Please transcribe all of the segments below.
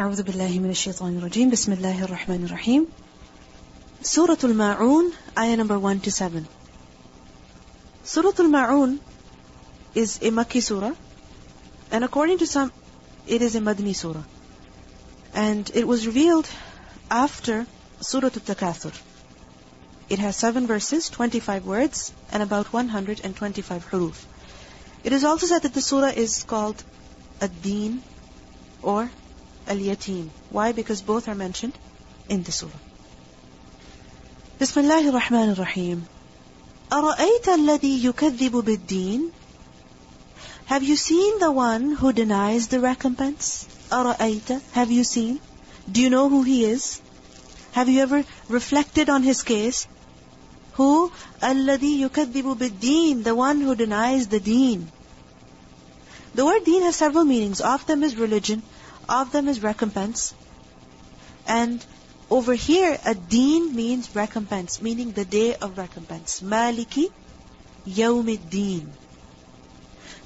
أعوذ بالله من الشيطان الرجيم. بسم الله الرحمن الرحيم. Surah Al-Maun, ayah number 1 to 7. Surah Al-Maun is a Makki surah, and according to some, it is a Madni surah. And it was revealed after Surah Al-Takathur. It has 7 verses, 25 words, and about 125 huruf. It is also said that the surah is called Ad-Deen or Al-Yatim. Why? Because both are mentioned in the surah. Bismillahir Rahmanir Rahim. أَرَأَيْتَ الَّذِي يُكَذِّبُ بِالدِّينِ? Have you seen the one who denies the recompense? أَرَأَيْتَ? Have you seen? Do you know who he is? Have you ever reflected on his case? Who? الَّذِي يُكَذِّبُ بِالدِّينِ, the one who denies the deen. The word deen has several meanings. Of them is religion. Of them is recompense. And over here, ad-deen means recompense, meaning the day of recompense. Maliki yawmiddin.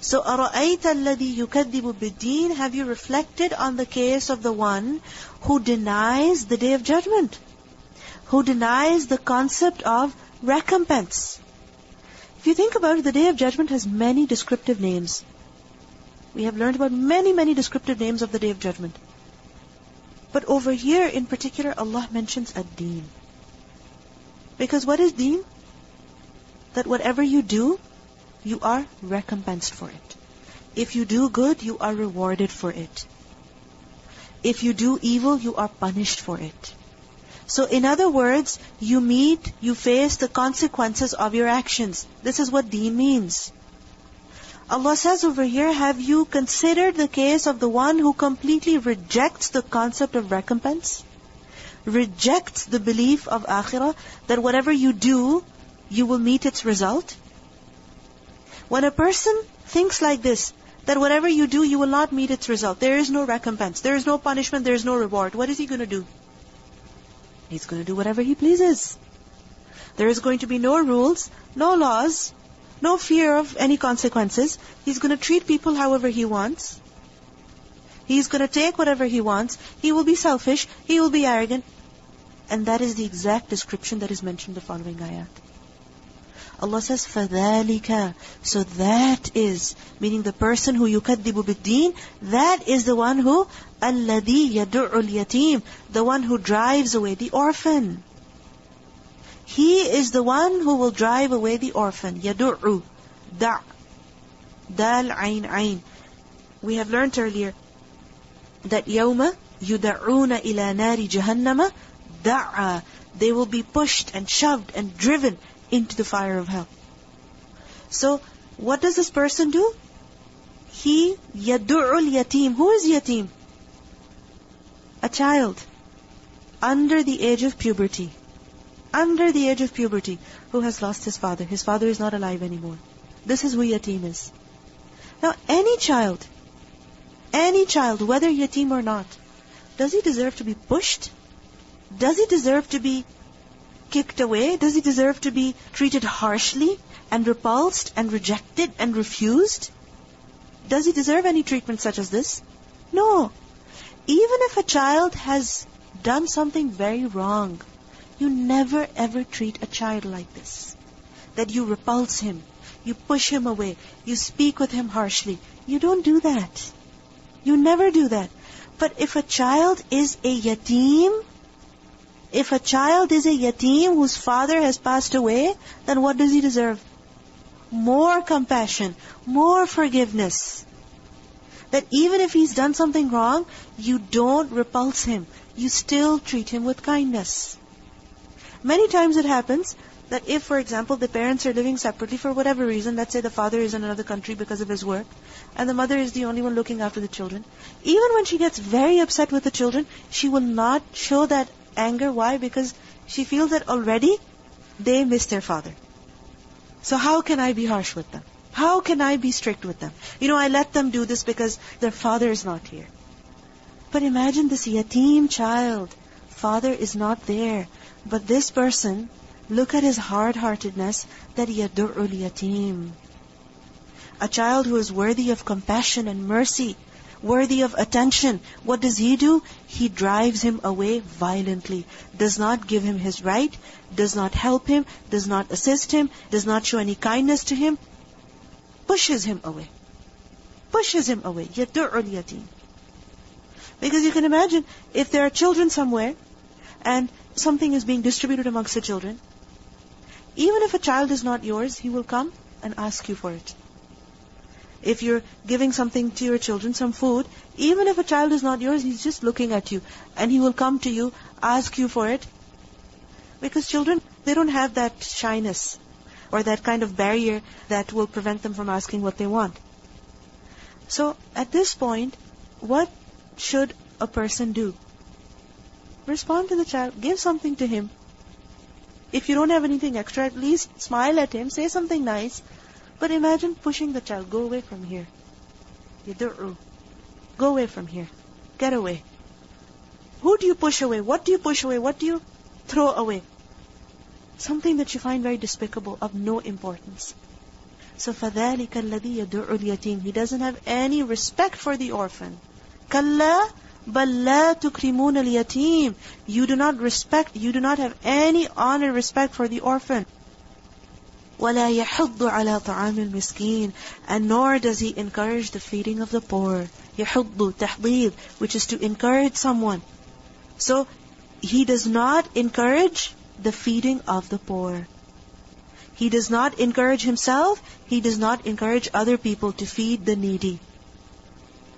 So, أَرَأَيْتَ الَّذِي يُكَذِّبُ بِالدِّينِ, have you reflected on the case of the one who denies the day of judgment? Who denies the concept of recompense? If you think about it, the day of judgment has many descriptive names. We have learned about many descriptive names of the Day of Judgment. But over here in particular, Allah mentions ad-deen. Because what is deen? That whatever you do, you are recompensed for it. If you do good, you are rewarded for it. If you do evil, you are punished for it. So in other words, you face the consequences of your actions. This is what deen means. Allah says over here, have you considered the case of the one who completely rejects the concept of recompense? Rejects the belief of akhirah, that whatever you do, you will meet its result? When a person thinks like this, that whatever you do, you will not meet its result, there is no recompense, there is no punishment, there is no reward, what is he going to do? He's going to do whatever he pleases. There is going to be no rules, no laws, no fear of any consequences. He's going to treat people however he wants. He's going to take whatever he wants. He will be selfish. He will be arrogant. And that is the exact description that is mentioned in the following ayat. Allah says, فَذَلِكَ, so that is, meaning the person who يُكَذِّبُ بِالدِّينِ, that is the one who, الَّذِي يَدُعُ الْيَتِيمِ, the one who drives away the orphan. He is the one who will drive away the orphan. يَدُعُ, da' dal ayn ayn. We have learned earlier that يَوْمَ يُدَعُونَ إِلَى نَارِ جَهَنَّمَ دَعَّا, they will be pushed and shoved and driven into the fire of hell. So, what does this person do? He يَدُعُ الْيَتِيمِ. Who is yatim? A child under the age of puberty. Under the age of puberty, who has lost his father. His father is not alive anymore. This is who yatim is. Now, any child, whether yatim or not, does he deserve to be pushed? Does he deserve to be kicked away? Does he deserve to be treated harshly and repulsed and rejected and refused? Does he deserve any treatment such as this? No. Even if a child has done something very wrong, you never ever treat a child like this. That you repulse him, you push him away, you speak with him harshly. You don't do that. You never do that. But if a child is a yatim, whose father has passed away, then what does he deserve? More compassion, more forgiveness. That even if he's done something wrong, you don't repulse him. You still treat him with kindness. Many times it happens that if, for example, the parents are living separately for whatever reason, let's say the father is in another country because of his work, and the mother is the only one looking after the children, even when she gets very upset with the children, she will not show that anger. Why? Because she feels that already they miss their father. So how can I be harsh with them? How can I be strict with them? I let them do this because their father is not here. But imagine this yatim child. Father is not there. But this person, look at his hard-heartedness, that يَدُعُ الْيَتِيمِ. A child who is worthy of compassion and mercy, worthy of attention, what does he do? He drives him away violently, does not give him his right, does not help him, does not assist him, does not show any kindness to him, pushes him away. Pushes him away. يَدُعُّ الْيَتِيمِ. Because you can imagine, if there are children somewhere, and something is being distributed amongst the children, even if a child is not yours, he will come and ask you for it. If you're giving something to your children, some food, even if a child is not yours, he's just looking at you, and he will come to you, ask you for it. Because children, they don't have that shyness, or that kind of barrier that will prevent them from asking what they want. So, at this point, what should a person do? Respond to the child, give something to him. If you don't have anything extra, at least smile at him, say something nice. But imagine pushing the child, go away from here. يَدُعُّ. Go away from here. Get away. Who do you push away? What do you push away? What do you throw away? Something that you find very despicable, of no importance. So فَذَلِكَ الَّذِي يَدُعُّ الْيَتِيمِ. He doesn't have any respect for the orphan. كَلَّا بَلْ لَا تُكْرِمُونَ الْيَتِيمِ. You do not respect, you do not have any honor, respect for the orphan. وَلَا يَحُضُّ عَلَى طَعَامِ الْمِسْكِينِ. And nor does he encourage the feeding of the poor. يَحُضُّ تَحْضِيض, which is to encourage someone. So, he does not encourage the feeding of the poor. He does not encourage himself, he does not encourage other people to feed the needy.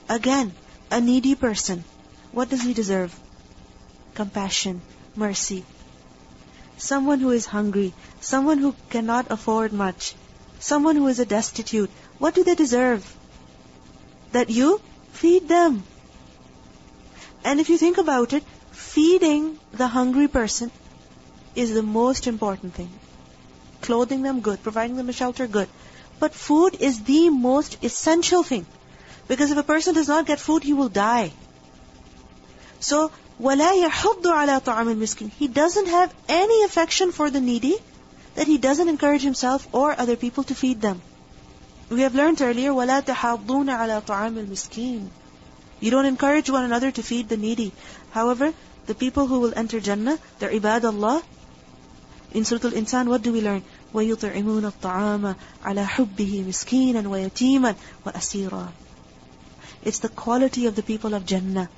Again, a needy person, what does he deserve? Compassion, mercy. Someone who is hungry, someone who cannot afford much, someone who is a destitute, what do they deserve? That you feed them. And if you think about it, feeding the hungry person is the most important thing. Clothing them, good. Providing them a shelter, good. But food is the most essential thing. Because if a person does not get food, he will die. So, وَلَا يَحُضُّ عَلَى طَعَامِ الْمِسْكِينِ. He doesn't have any affection for the needy, that he doesn't encourage himself or other people to feed them. We have learned earlier, وَلَا تَحَضُّونَ عَلَى طَعَامِ الْمِسْكِينِ. You don't encourage one another to feed the needy. However, the people who will enter Jannah, they're ibad Allah. In Surah Al-Insan, what do we learn? وَيُطْعِمُونَ الطَّعَامَ عَلَى حُبِّهِ مِسْكِينًا وَيَتِيمًا وَأَسِيرًا. It's the quality of the people of Jannah.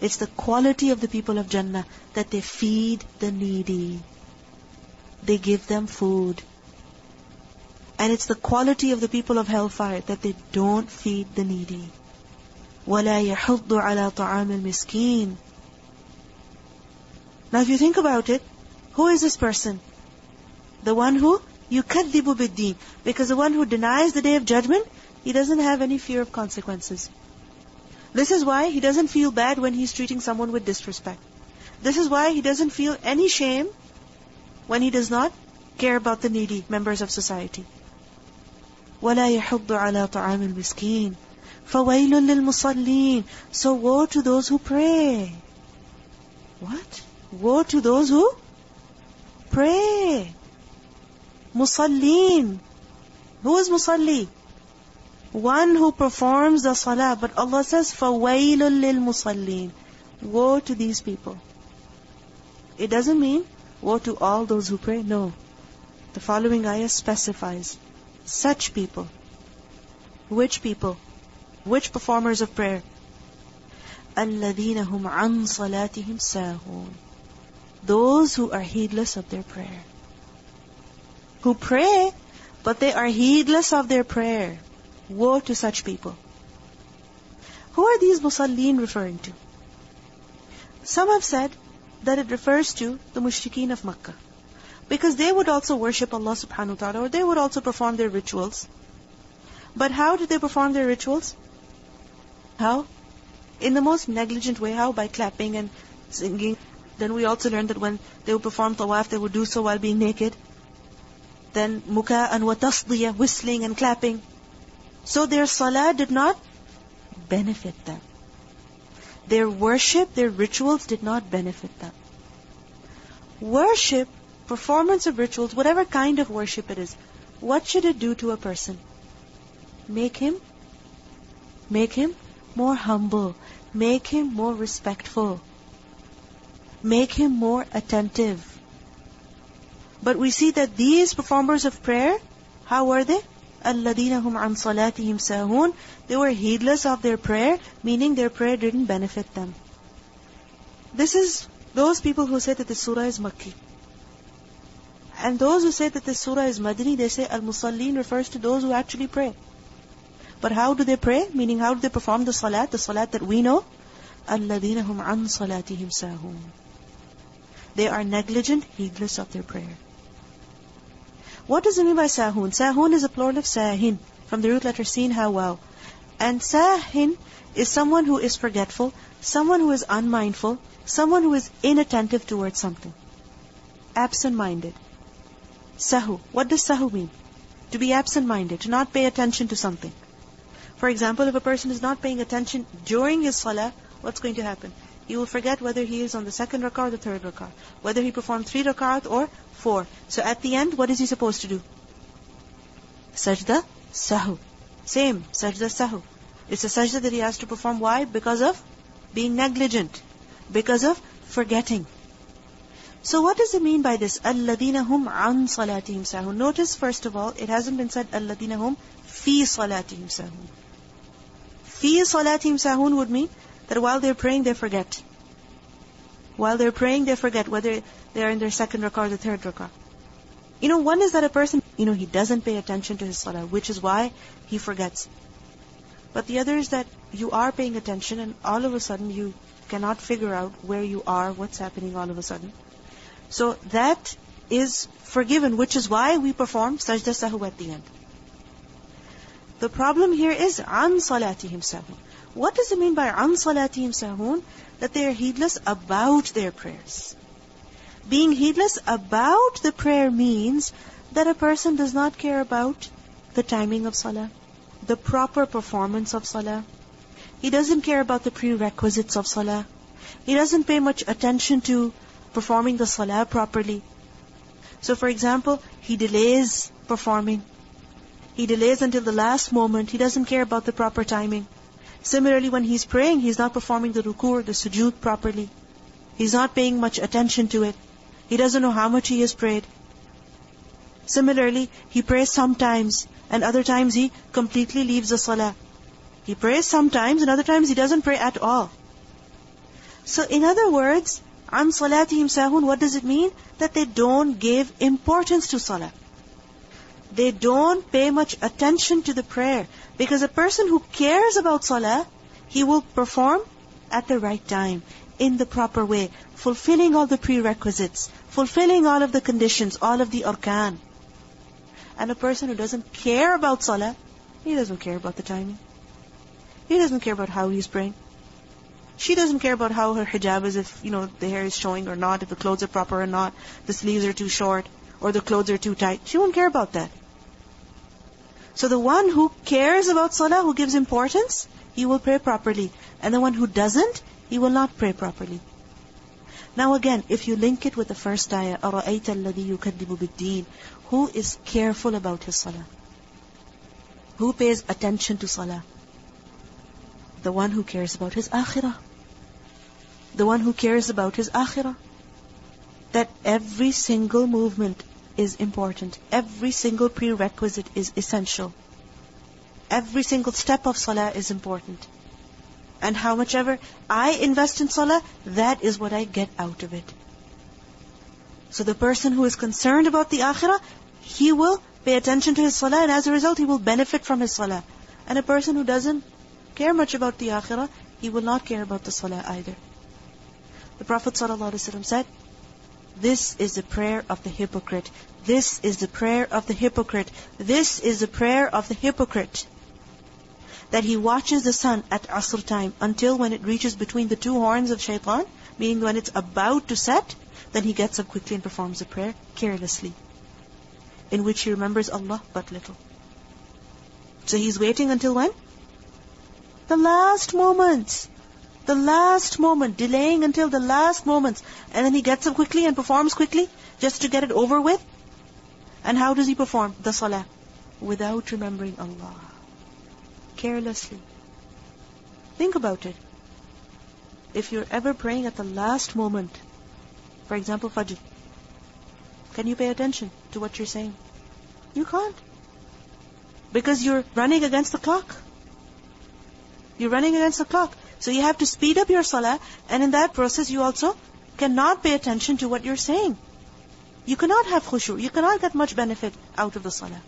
It's the quality of the people of Jannah that they feed the needy. They give them food. And it's the quality of the people of hellfire that they don't feed the needy. وَلَا يَحُضُّ عَلَى طَعَامِ الْمِسْكِينِ. Now if you think about it, who is this person? The one who يُكَذِّبُ بِالدِّينِ. Because the one who denies the day of judgment, he doesn't have any fear of consequences. This is why he doesn't feel bad when he's treating someone with disrespect. This is why he doesn't feel any shame when he does not care about the needy members of society. وَلَا يَحُضُّ عَلَى طَعَامِ الْمِسْكِينِ فَوَيْلٌ لِلْمُصَلِّينَ. So woe to those who pray. What? Woe to those who pray. Musallin. Who is musalli? One who performs the salah. But Allah says, فَوَيْلٌ لِلْمُصَلِّينَ. Woe to these people. It doesn't mean woe to all those who pray. No. The following ayah specifies such people. Which people? Which performers of prayer? الَّذِينَ هُمْ عَنْ صَلَاتِهِمْ سَاهُونَ. Those who are heedless of their prayer. Who pray, but they are heedless of their prayer. Woe to such people. Who are these musallin referring to? Some have said that it refers to the mushrikeen of Makkah. Because they would also worship Allah subhanahu wa ta'ala, or they would also perform their rituals. But how did they perform their rituals? How? In the most negligent way. How? By clapping and singing. Then we also learned that when they would perform tawaf, they would do so while being naked. Then muka'an wa tasdiya, whistling and clapping. So their salah did not benefit them. Their worship, their rituals did not benefit them. Worship, performance of rituals, whatever kind of worship it is, what should it do to a person? Make him more humble. Make him more respectful. Make him more attentive. But we see that these performers of prayer, how were they? الَّذِينَ هُمْ عَنْ صَلَاتِهِمْ سَاهُونَ. They were heedless of their prayer, meaning their prayer didn't benefit them. This is those people who say that the surah is Makki. And those who say that the surah is Madani, they say Al-Musallin refers to those who actually pray. But how do they pray? Meaning how do they perform the salat that we know? الَّذِينَ هُمْ عَنْ صَلَاتِهِمْ سَاهُونَ. They are negligent, heedless of their prayer. What does it mean by sahun? Sahun is a plural of sahin, from the root letter sin, how wow. And sahin is someone who is forgetful, someone who is unmindful, someone who is inattentive towards something. Absent-minded. Sahu. What does sahu mean? To be absent-minded, to not pay attention to something. For example, if a person is not paying attention during his salah, what's going to happen? He will forget whether he is on the second rak'ah or the third rak'ah, whether he performed 3 rak'ahs or 4. So at the end, what is he supposed to do? Sajda sahu. Same, sajda sahu. It's a sajda that he has to perform. Why? Because of being negligent. Because of forgetting. So what does it mean by this? الَّذِينَ هُمْ عَنْ صَلَاتِهِمْ سَاهُونَ. Notice, first of all, it hasn't been said الَّذِينَ هُمْ فِي صَلَاتِهِمْ سَاهُونَ. فِي صَلَاتِهِمْ سَاهُونَ would mean that while they're praying, they forget. While they're praying, they forget whether they're in their second rak'ah or the third rak'ah. One is that a person, he doesn't pay attention to his salah, which is why he forgets. But the other is that you are paying attention and all of a sudden you cannot figure out where you are, what's happening all of a sudden. So that is forgiven, which is why we perform sajda sahu at the end. The problem here is an salatihim sahun. What does it mean by an salatihim sahun? That they are heedless about their prayers. Being heedless about the prayer means that a person does not care about the timing of salah, the proper performance of salah. He doesn't care about the prerequisites of salah. He doesn't pay much attention to performing the salah properly. So for example, he delays performing. He delays until the last moment. He doesn't care about the proper timing. Similarly, when he's praying, he's not performing the ruku or the sujood properly. He's not paying much attention to it. He doesn't know how much he has prayed. Similarly, he prays sometimes, and other times he completely leaves the salah. He prays sometimes, and other times he doesn't pray at all. So in other words, an salatihim sahun, what does it mean? That they don't give importance to salah. They don't pay much attention to the prayer. Because a person who cares about salah, he will perform at the right time, in the proper way, fulfilling all the prerequisites, fulfilling all of the conditions, all of the arkan. And a person who doesn't care about salah, he doesn't care about the timing. He doesn't care about how he's praying. She doesn't care about how her hijab is, if the hair is showing or not, if the clothes are proper or not, the sleeves are too short, or the clothes are too tight. She won't care about that. So the one who cares about salah, who gives importance, he will pray properly. And the one who doesn't, he will not pray properly. Now again, if you link it with the first ayah, أَرَأَيْتَ الَّذِي يُكَذِّبُ بِالدِّينِ, who is careful about his salah? Who pays attention to salah? The one who cares about his akhirah. The one who cares about his akhirah. That every single movement is important. Every single prerequisite is essential. Every single step of salah is important. And how much ever I invest in salah, that is what I get out of it. So the person who is concerned about the akhirah, he will pay attention to his salah, and as a result he will benefit from his salah. And a person who doesn't care much about the akhirah, he will not care about the salah either. The Prophet ﷺ said, this is the prayer of the hypocrite. This is the prayer of the hypocrite. This is the prayer of the hypocrite. That he watches the sun at Asr time until when it reaches between the two horns of shaitan, meaning when it's about to set, then he gets up quickly and performs the prayer carelessly, in which he remembers Allah but little. So he's waiting until when? The last moments. The last moment, delaying until the last moments. And then he gets up quickly and performs quickly, just to get it over with. And how does he perform the salah? Without remembering Allah. Carelessly. Think about it. If you're ever praying at the last moment, for example, Fajr, can you pay attention to what you're saying? You can't. Because you're running against the clock. You're running against the clock. So you have to speed up your salah, and in that process you also cannot pay attention to what you're saying. You cannot have khushu'. You cannot get much benefit out of the salah.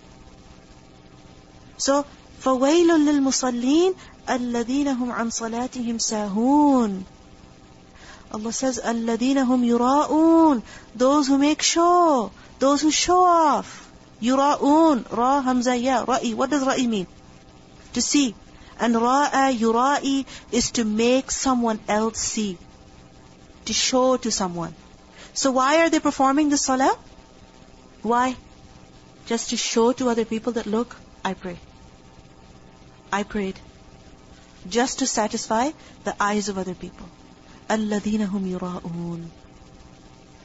So, فَوَيْلٌ لِلْمُصَلِّينَ الَّذِينَ هُمْ عَنْ صَلَاتِهِمْ سَاهُونَ. Allah says, الَّذِينَ هُمْ يُرَاءُونَ. Those who make show. Those who show off. يُرَاءُونَ. Ra, hamza, ya, ra'i. What does ra'i mean? To see. And ra'a, yura'i is to make someone else see. To show to someone. So why are they performing the salah? Why? Just to show to other people that, look, I pray. I prayed. Just to satisfy the eyes of other people. الَّذِينَ هُمْ يُرَاءُونَ.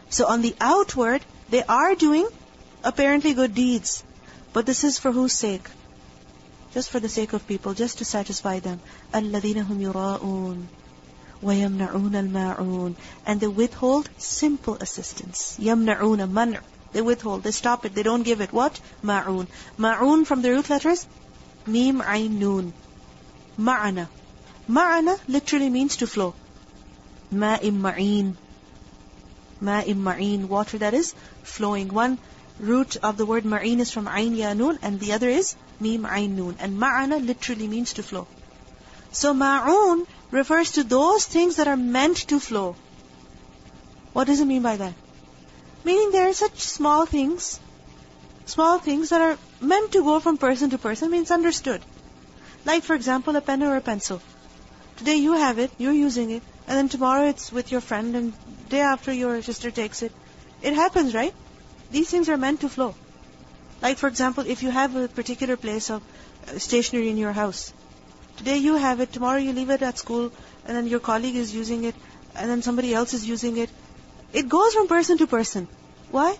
So on the outward, they are doing apparently good deeds. But this is for whose sake? Just for the sake of people, just to satisfy them. الَّذِينَ هُمْ يُرَاءُونَ وَيَمْنَعُونَ الْمَاعُونَ. And they withhold simple assistance. يَمْنَعُونَ مَنْعُ. They withhold, they stop it, they don't give it. What? Ma'un. Ma'un from the root letters, Mim, Ain, Noon. Ma'ana. Ma'ana literally means to flow. Ma'im ma'in. Ma'im ma'in. Water that is flowing. One root of the word ma'in is from Ain, Ya, Noon, and the other is Mim, Ain, Noon. And ma'ana literally means to flow. So ma'un refers to those things that are meant to flow. What does it mean by that? Meaning there are such small things that are meant to go from person to person, means understood. Like for example, a pen or a pencil. Today you have it, you're using it, and then tomorrow it's with your friend, and day after your sister takes it. It happens, right? These things are meant to flow. Like for example, if you have a particular place of stationery in your house. Today you have it, tomorrow you leave it at school, and then your colleague is using it, and then somebody else is using it. It goes from person to person. Why?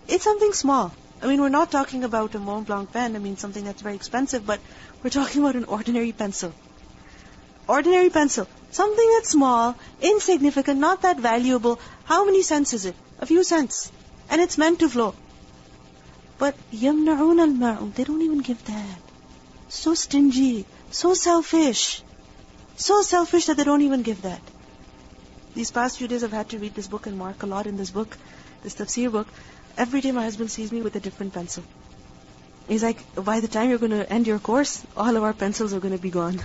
It's something small. I mean, we're not talking about a Mont Blanc pen, I mean something that's very expensive, but we're talking about an ordinary pencil. Ordinary pencil. Something that's small, insignificant, not that valuable. How many cents is it? A few cents. And it's meant to flow. But يَمْنَعُونَ الْمَاعُونَ. They don't even give that. So stingy. So selfish. So selfish that they don't even give that. These past few days I've had to read this book and mark a lot in this book, this Tafseer book. Every day my husband sees me with a different pencil. He's like, by the time you're going to end your course, all of our pencils are going to be gone.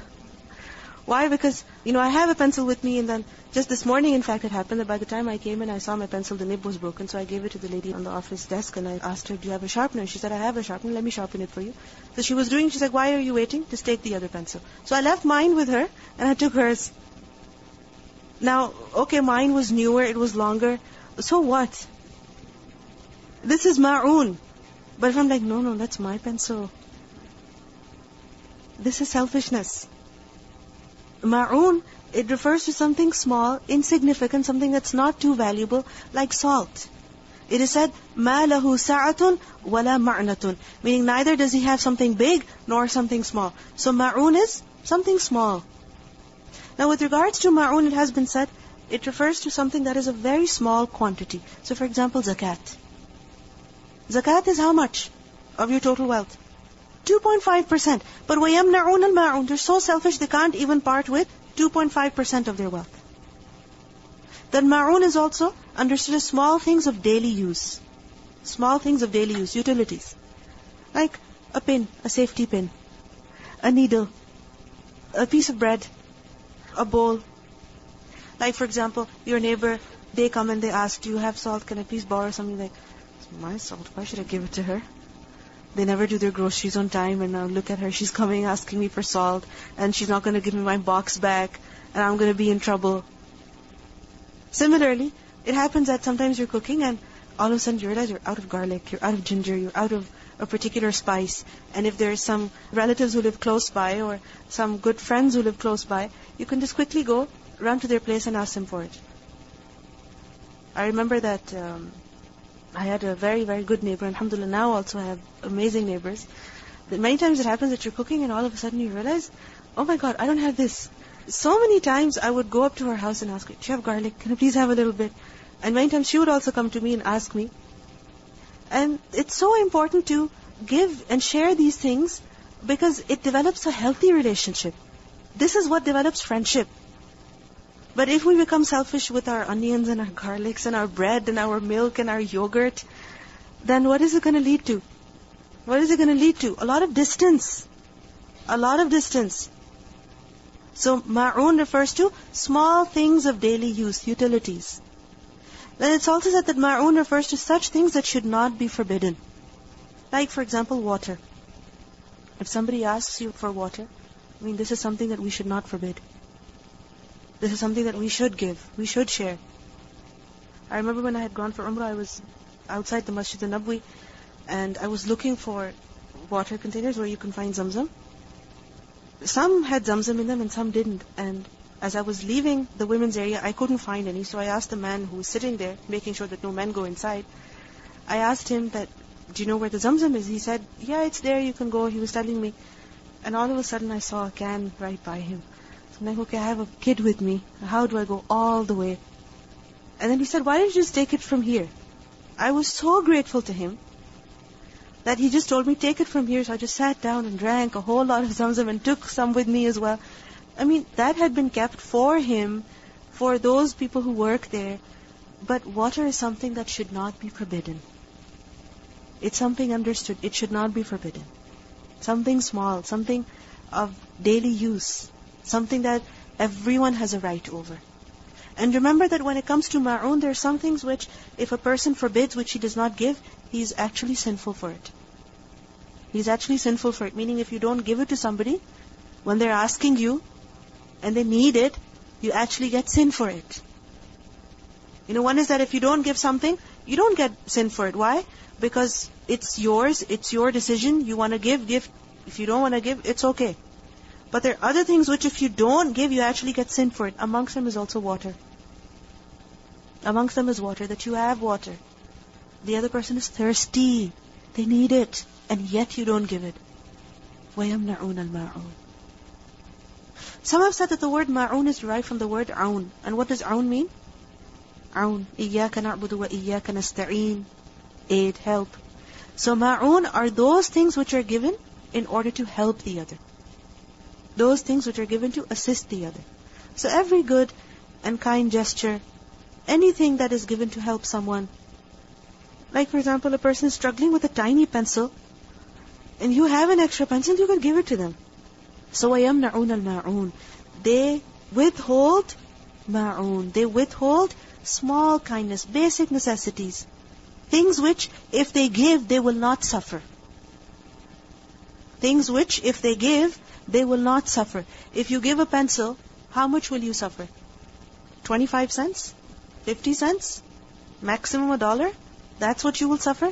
Why? Because, I have a pencil with me, and then just this morning, in fact, it happened that by the time I came in, I saw my pencil, the nib was broken, so I gave it to the lady on the office desk, and I asked her, do you have a sharpener? She said, I have a sharpener, let me sharpen it for you. So she was doing, she's like, why are you waiting? Just take the other pencil. So I left mine with her, and I took hers. Now, okay, mine was newer, it was longer. So what? This is ma'un. But if I'm like, no, that's my pencil. This is selfishness. Ma'un, it refers to something small, insignificant, something that's not too valuable, like salt. It is said, مَا لَهُ سَعَةٌ وَلَا مَعْنَةٌ. Meaning neither does he have something big, nor something small. So ma'un is something small. Now with regards to ma'un, it has been said, it refers to something that is a very small quantity. So for example, zakat. Zakat is how much of your total wealth? 2.5%. But وَيَمْنَعُونَ الْمَاعُونَ. They're so selfish they can't even part with 2.5% of their wealth. Then ma'un is also understood as small things of daily use. Small things of daily use, utilities. Like a pin, a safety pin, a needle, a piece of bread, a bowl. Like for example, your neighbor, they come and they ask, do you have salt? Can I please borrow something? Like, it's my salt, why should I give it to her? They never do their groceries on time, and now look at her, she's coming asking me for salt, and she's not going to give me my box back, and I'm going to be in trouble. Similarly, it happens that sometimes you're cooking and all of a sudden you realize you're out of garlic, you're out of ginger, you're out of a particular spice. And if there's some relatives who live close by or some good friends who live close by, you can just quickly go, run to their place and ask them for it. I remember that I had a very, very good neighbor. Alhamdulillah, now also I have amazing neighbors. That many times it happens that you're cooking and all of a sudden you realize, oh my God, I don't have this. So many times I would go up to her house and ask her, do you have garlic? Can I please have a little bit? And many times she would also come to me and ask me. And it's so important to give and share these things because it develops a healthy relationship. This is what develops friendship. But if we become selfish with our onions and our garlics and our bread and our milk and our yogurt, then what is it going to lead to? What is it going to lead to? A lot of distance. A lot of distance. So ma'un refers to small things of daily use, utilities. Then it's also said that ma'un refers to such things that should not be forbidden. Like, for example, water. If somebody asks you for water, this is something that we should not forbid. This is something that we should give, we should share. I remember when I had gone for Umrah, I was outside the Masjid al-Nabwi, and I was looking for water containers where you can find Zamzam. Some had Zamzam in them and some didn't. And as I was leaving the women's area, I couldn't find any. So I asked the man who was sitting there, making sure that no men go inside. I asked him that, do you know where the Zamzam is? He said, yeah, it's there, you can go. He was telling me. And all of a sudden I saw a can right by him. So I'm like, okay, I have a kid with me. How do I go all the way? And then he said, why don't you just take it from here? I was so grateful to him that he just told me, take it from here. So I just sat down and drank a whole lot of Zamzam and took some with me as well. That had been kept for him, for those people who work there. But water is something that should not be forbidden. It's something understood. It should not be forbidden. Something small, something of daily use, something that everyone has a right over. And remember that when it comes to ma'un, there are some things which, if a person forbids, which he does not give, he's actually sinful for it. He's actually sinful for it. Meaning, if you don't give it to somebody, when they're asking you, and they need it, you actually get sin for it. One is that if you don't give something, you don't get sin for it. Why? Because it's yours, it's your decision. You want to give. If you don't want to give, it's okay. But there are other things which if you don't give, you actually get sin for it. Amongst them is also water. Amongst them is water, that you have water. The other person is thirsty. They need it. And yet you don't give it. وَيَمْنَعُونَ الْمَاعُونَ. Some have said that the word ma'un is derived from the word aun. And what does aun mean? Aun. إِيَّاكَ نَعْبُدُ وَإِيَّاكَ نَسْتَعِينَ. Aid, help. So ma'un are those things which are given in order to help the other. Those things which are given to assist the other. So every good and kind gesture, anything that is given to help someone. Like for example, a person is struggling with a tiny pencil, and you have an extra pencil, you can give it to them. So وَيَمْنَعُونَ الْمَاعُونَ. They withhold ma'un. They withhold small kindness, basic necessities. Things which, if they give, they will not suffer. Things which, if they give, they will not suffer. If you give a pencil, how much will you suffer? 25 cents? 50 cents? Maximum $1? That's what you will suffer?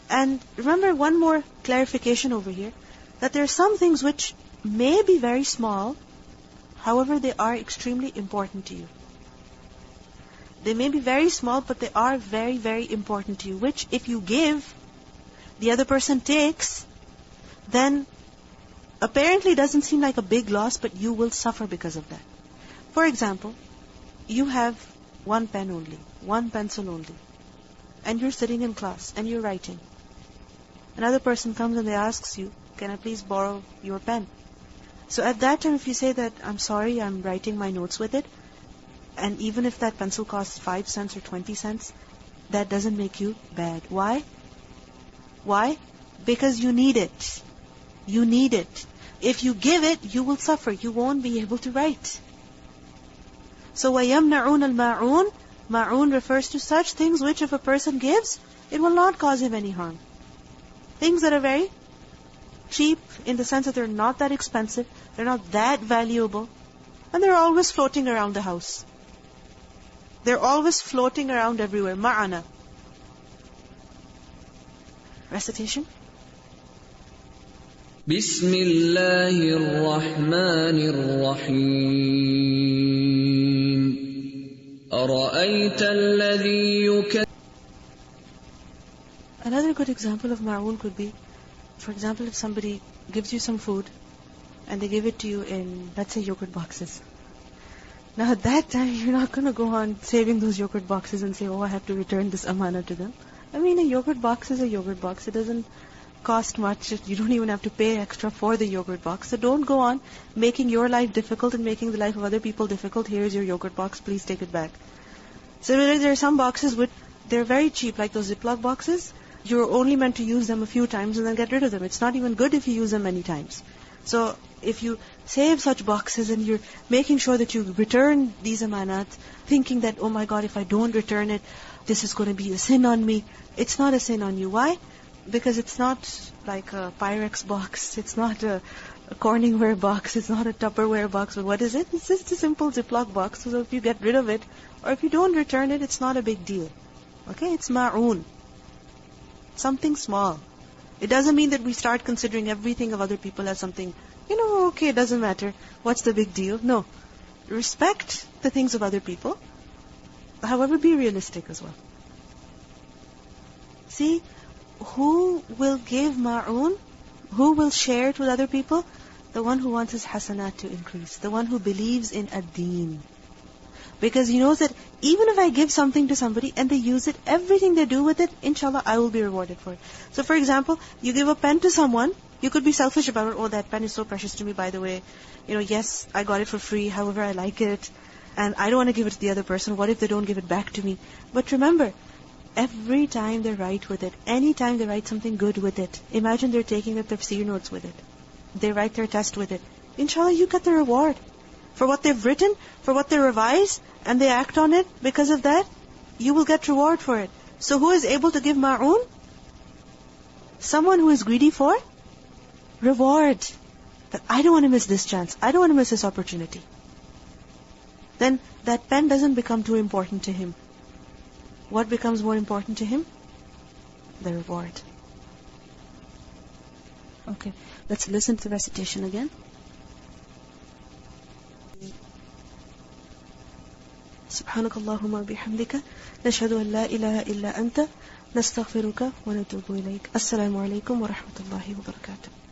And remember one more clarification over here, that there are some things which may be very small, however they are extremely important to you. They may be very small, but they are very, very important to you, which if you give, the other person takes, then apparently it doesn't seem like a big loss, but you will suffer because of that. For example, you have one pen only, one pencil only, and you're sitting in class and you're writing. Another person comes and they asks you, can I please borrow your pen? So at that time, if you say that, I'm sorry, I'm writing my notes with it, and even if that pencil costs 5 cents or 20 cents, that doesn't make you bad. Why? Why? Because you need it. You need it. If you give it, you will suffer. You won't be able to write. So وَيَمْنَعُونَ الْمَاعُونَ. Ma'un refers to such things which if a person gives, it will not cause him any harm. Things that are very cheap in the sense that they're not that expensive, they're not that valuable, and they're always floating around the house. They're always floating around everywhere. Ma'ana. Recitation. بسم الله الرحمن الرحيم أرأيت الذي يكذب. Another good example of ma'un could be, for example, if somebody gives you some food and they give it to you in, let's say, yogurt boxes. Now at that time, you're not going to go on saving those yogurt boxes and say, oh, I have to return this amana to them. I mean, a yogurt box is a yogurt box. It doesn't cost much. You don't even have to pay extra for the yogurt box. So don't go on making your life difficult and making the life of other people difficult. Here's your yogurt box. Please take it back. Similarly, there are some boxes they're very cheap, like those Ziploc boxes. You're only meant to use them a few times and then get rid of them. It's not even good if you use them many times. So if you save such boxes and you're making sure that you return these amanat, thinking that, oh my God, if I don't return it, this is going to be a sin on me. It's not a sin on you. Why? Because it's not like a Pyrex box. It's not a Corningware box. It's not a Tupperware box. But what is it? It's just a simple Ziploc box. So if you get rid of it, or if you don't return it, it's not a big deal. Okay? It's ma'oon. Something small. It doesn't mean that we start considering everything of other people as something, okay, it doesn't matter. What's the big deal? No. Respect the things of other people. However, be realistic as well. See, who will give ma'oon? Who will share it with other people? The one who wants his hasanat to increase. The one who believes in ad-deen. Because he knows that even if I give something to somebody and they use it, everything they do with it, inshallah, I will be rewarded for it. So for example, you give a pen to someone, you could be selfish about it. Oh, that pen is so precious to me, by the way. Yes, I got it for free, however I like it. And I don't want to give it to the other person. What if they don't give it back to me? But remember, every time they write with it, any time they write something good with it, imagine they're taking their tafseer notes with it. They write their test with it. Inshallah, you get the reward. For what they've written, for what they revise, and they act on it, because of that, you will get reward for it. So who is able to give ma'oon? Someone who is greedy for reward. That I don't want to miss this chance. I don't want to miss this opportunity. Then that pen doesn't become too important to him. What becomes more important to him? The reward. Okay, let's listen to the recitation again. سبحانك اللهم وبحمدك نشهد أن لا إله إلا أنت نستغفرك ونتوب إليك. السلام عليكم ورحمة الله وبركاته.